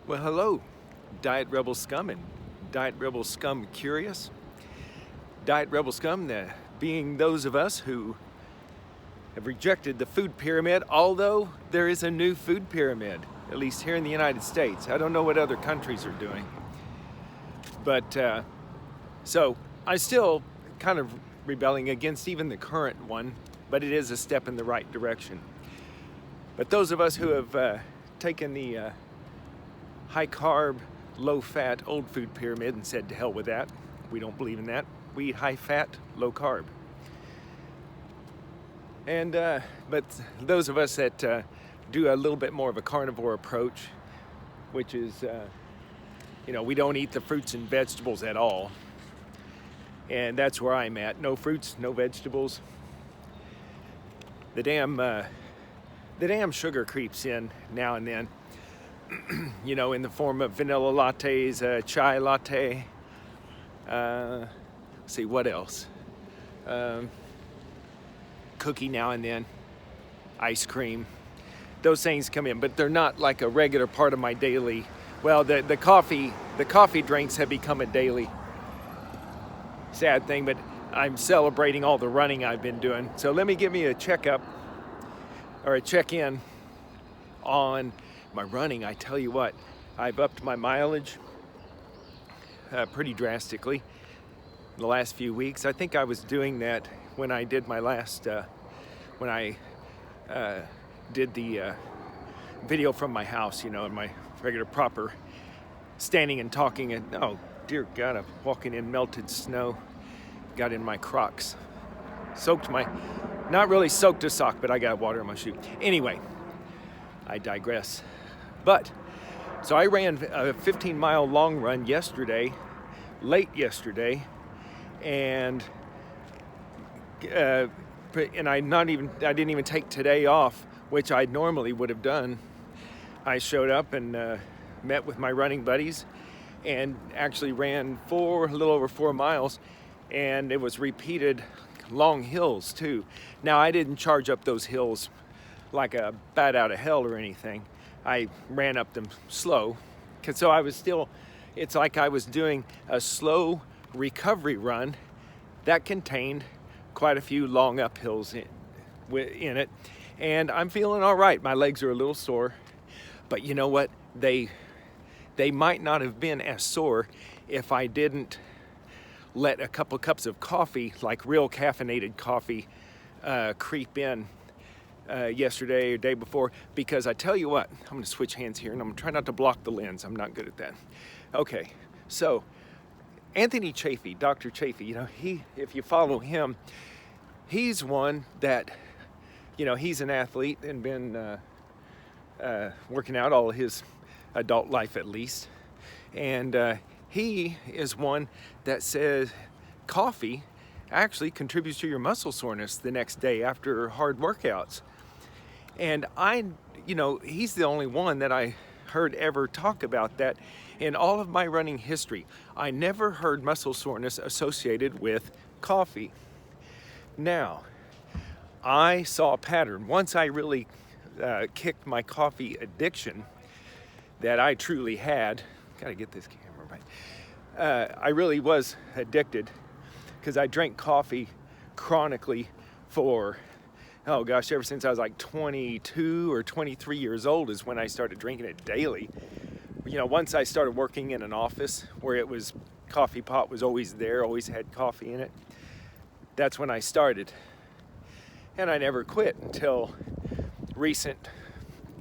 Well, hello, Diet Rebel Scum and Diet Rebel Scum Curious. Diet Rebel Scum being those of us who have rejected the food pyramid, although there is a new food pyramid, at least here in the United States. I don't know what other countries are doing. But so I'm still kind of rebelling against even the current one, but it is a step in the right direction. But those of us who have taken the high carb, low fat, old food pyramid and said to hell with that. We don't believe in that. We eat high fat, low carb. And but those of us that do a little bit more of a carnivore approach, which is, we don't eat the fruits and vegetables at all. And that's where I'm at. No fruits, no vegetables. The damn sugar creeps in now and then. In the form of vanilla lattes, chai latte. Let's see, what else? Cookie now and then, ice cream. Those things come in, but they're not like a regular part of my daily. Well, the coffee drinks have become a daily sad thing, but I'm celebrating all the running I've been doing. So let me give me a checkup or a check-in on my running. I tell you what, I've upped my mileage pretty drastically in the last few weeks. I think I was doing that when I did my last, when I did the video from my house, in my regular proper standing and talking. And oh dear God, I'm walking in melted snow. Got in my Crocs. Not really soaked a sock, but I got water in my shoe. Anyway, I digress. But, so I ran a 15-mile long run late yesterday, and I didn't even take today off, which I normally would have done. I showed up and met with my running buddies, and actually ran a little over 4 miles, and it was repeated long hills too. Now I didn't charge up those hills like a bat out of hell or anything. I ran up them slow, it's like I was doing a slow recovery run that contained quite a few long uphills in it. And I'm feeling all right. My legs are a little sore, but you know what? They might not have been as sore if I didn't let a couple cups of coffee, like real caffeinated coffee, creep in yesterday or day before. Because I tell you what, I'm going to switch hands here and I'm going to try not to block the lens. I'm not good at that. Okay, so Anthony Chaffee, Dr. Chaffee, if you follow him, he's one that, he's an athlete and been working out all of his adult life at least. And he is one that says coffee actually contributes to your muscle soreness the next day after hard workouts. And he's the only one that I heard ever talk about that in all of my running history. I never heard muscle soreness associated with coffee. Now, I saw a pattern. Once I really kicked my coffee addiction that I truly had, gotta get this camera right. I really was addicted because I drank coffee chronically for, ever since I was like 22 or 23 years old is when I started drinking it daily. Once I started working in an office where coffee pot was always there, always had coffee in it, that's when I started. And I never quit until recent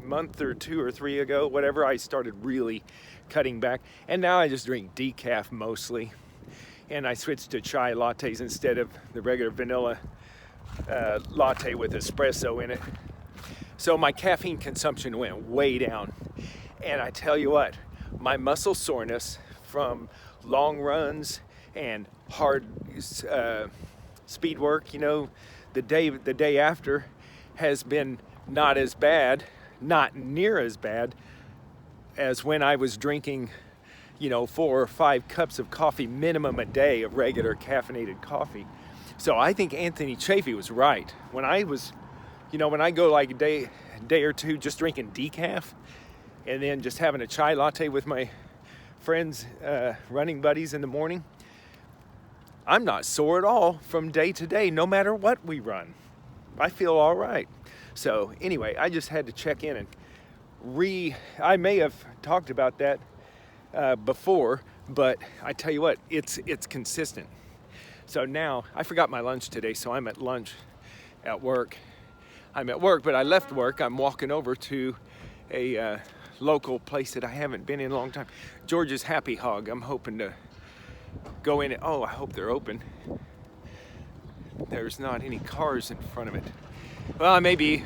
month or 2 or 3 ago, whatever, I started really cutting back. And now I just drink decaf mostly. And I switched to chai lattes instead of the regular vanilla latte with espresso in it. So my caffeine consumption went way down. And I tell you what, my muscle soreness from long runs and hard speed work, the day after has been not as bad, not near as bad as when I was drinking 4 or 5 cups of coffee minimum a day of regular caffeinated coffee. So I think Anthony Chaffee was right. When I was, when I go like a day or two just drinking decaf, and then just having a chai latte with my friends, running buddies in the morning, I'm not sore at all from day to day, no matter what we run. I feel all right. So anyway, I just had to check in and I may have talked about that before, but I tell you what, it's consistent. So now, I forgot my lunch today, so I'm at lunch at work. I'm at work, but I left work. I'm walking over to a local place that I haven't been in a long time. George's Happy Hog. I'm hoping to go in. Oh, I hope they're open. There's not any cars in front of it. Well, I may be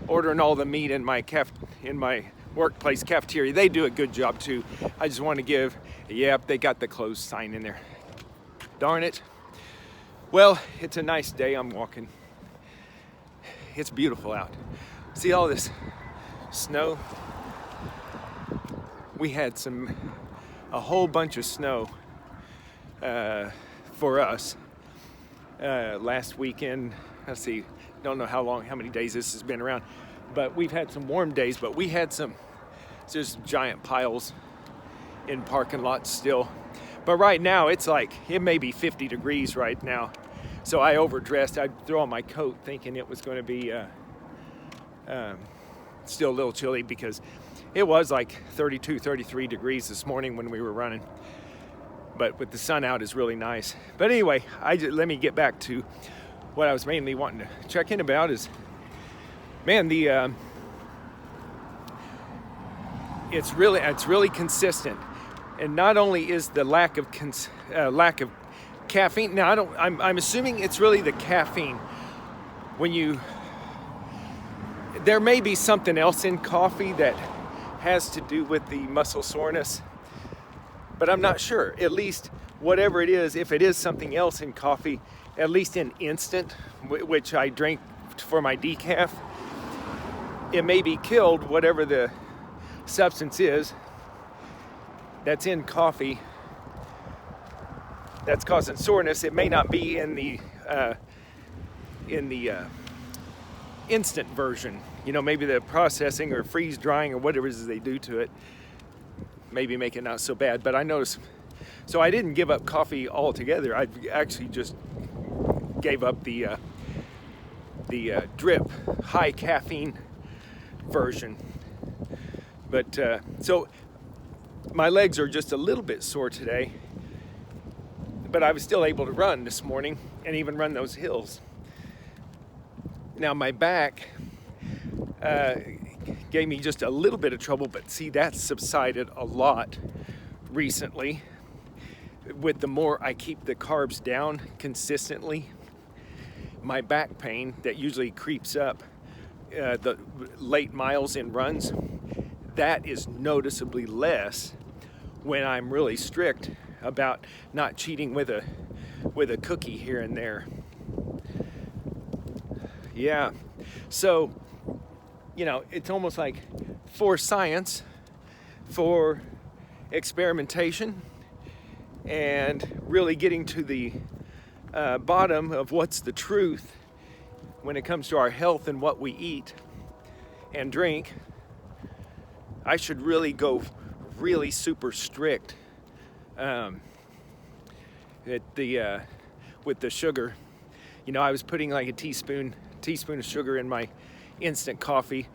ordering all the meat in my workplace cafeteria. They do a good job too. I just want to give, yep, they got the closed sign in there. Darn it. Well, it's a nice day. I'm walking. It's beautiful out. See all this snow? We had a whole bunch of snow for us last weekend. Let's see, don't know how many days this has been around, but we've had some warm days, but we had just giant piles in parking lots still. But right now it's like, it may be 50 degrees right now. So I overdressed. I threw on my coat thinking it was going to be still a little chilly, because it was like 32, 33 degrees this morning when we were running. But with the sun out is really nice. But anyway, let me get back to what I was mainly wanting to check in about is, man, it's really consistent. And not only is the lack of caffeine. Now I'm assuming it's really the caffeine. There may be something else in coffee that has to do with the muscle soreness, but I'm not sure. At least whatever it is, if it is something else in coffee, at least in instant, which I drink for my decaf, it may be killed, whatever the substance is that's in coffee that's causing soreness. It may not be in the instant version. Maybe the processing or freeze drying or whatever it is they do to it, maybe make it not so bad. But I noticed, so I didn't give up coffee altogether. I actually just gave up the drip high caffeine version. But so my legs are just a little bit sore today, but I was still able to run this morning and even run those hills. Now my back gave me just a little bit of trouble, but see, that's subsided a lot recently. With the more I keep the carbs down consistently, my back pain that usually creeps up the late miles in runs, that is noticeably less when I'm really strict about not cheating with a cookie here and there. Yeah, so it's almost like for science, for experimentation, and really getting to the bottom of what's the truth when it comes to our health and what we eat and drink, I should really go really super strict with the sugar. I was putting like a teaspoon of sugar in my instant coffee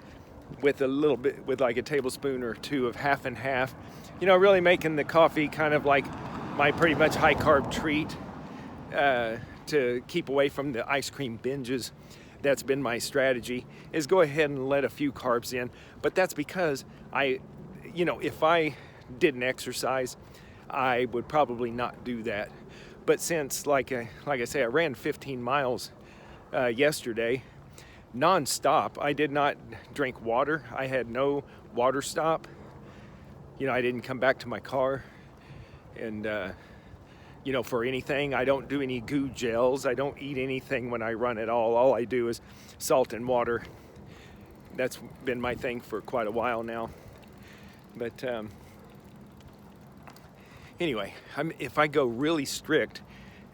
with like a tablespoon or two of half and half. Really making the coffee kind of like my pretty much high carb treat to keep away from the ice cream binges. That's been my strategy, is go ahead and let a few carbs in. But that's because if I didn't exercise, I would probably not do that. But since, like I say, I ran 15 miles yesterday, non-stop. I did not drink water. I had no water stop. I didn't come back to my car. And, for anything, I don't do any goo gels. I don't eat anything when I run at all. All I do is salt and water. That's been my thing for quite a while now. But anyway, if I go really strict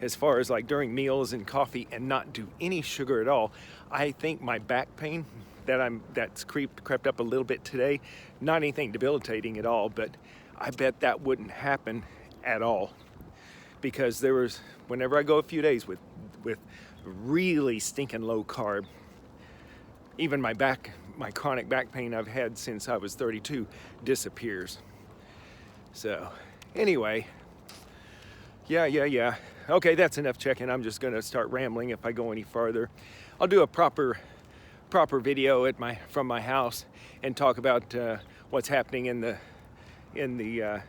as far as like during meals and coffee and not do any sugar at all, I think my back pain that's crept up a little bit today. Not anything debilitating at all, but I bet that wouldn't happen at all, because whenever I go a few days with really stinking low carb, even my chronic back pain I've had since I was 32 disappears. So anyway, yeah. Okay, that's enough checking. I'm just gonna start rambling if I go any farther. I'll do a proper video from my house and talk about what's happening in the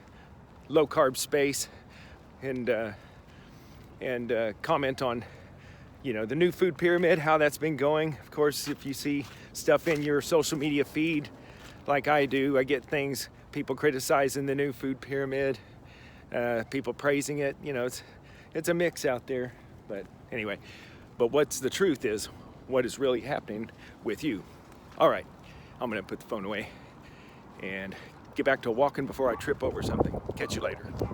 low carb space, and comment on the new food pyramid, how that's been going. Of course, if you see stuff in your social media feed like I do, I get things, people criticizing the new food pyramid, people praising it. It's a mix out there. But anyway, what's the truth is what is really happening with you. All right, I'm gonna put the phone away and get back to walking before I trip over something. Catch you later.